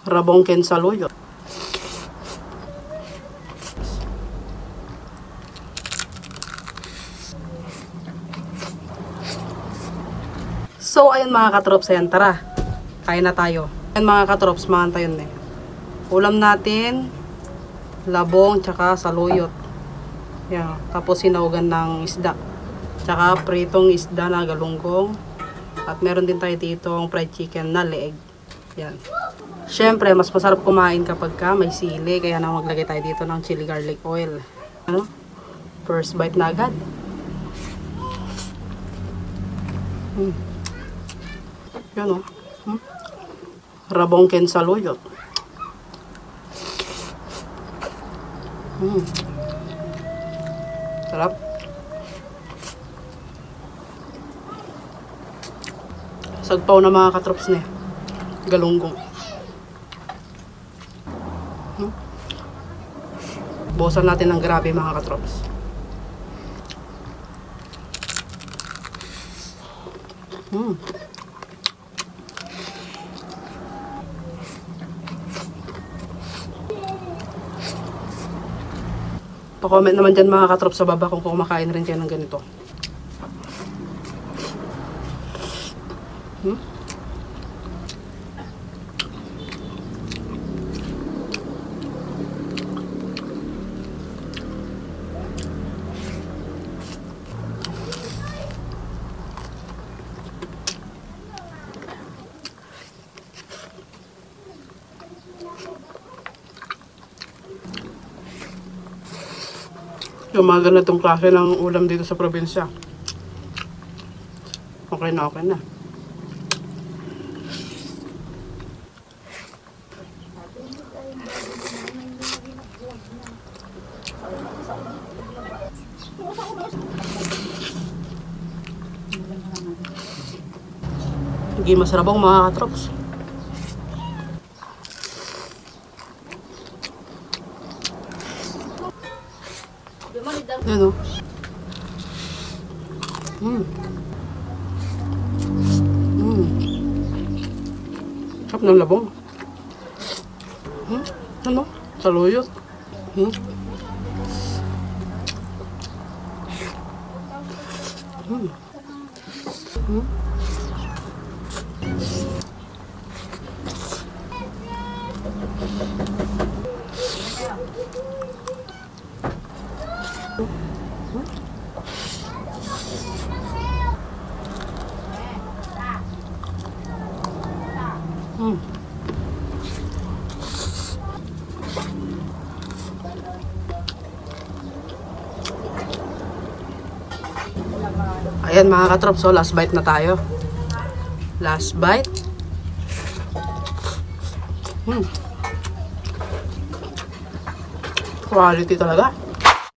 Rabongken saluyot. So, ayun mga katrops, ayan, tara. Kain na tayo. Ayan mga katrops, mga tayon eh. Ulam natin, labong, tsaka saluyot. Ayan, tapos sinaugan ng isda. Tsaka pritong isda na galunggong. At meron din tayo dito ang fried chicken na leeg. Ayan. Siyempre, mas masarap kumain kapag may sili. Kaya na maglagay tayo dito ng chili garlic oil. Ano? First bite na agad. Yan o. Rabongken saluyot. Sarap. Sagpaw na mga katrops na galunggong. Bukasan natin ng grabe mga katrops. Pa-comment naman dyan mga katrops sa baba kung kumakain rin kayo ng ganito. Yung mga ganitong klase ng ulam dito sa probinsya. Okay na, okay na. Hindi masarabong mga katrops. Yan o. Sarap ng labong. Ano? Saluyot. Ayan mga katrops, so last bite na tayo. Last bite. Quality talaga.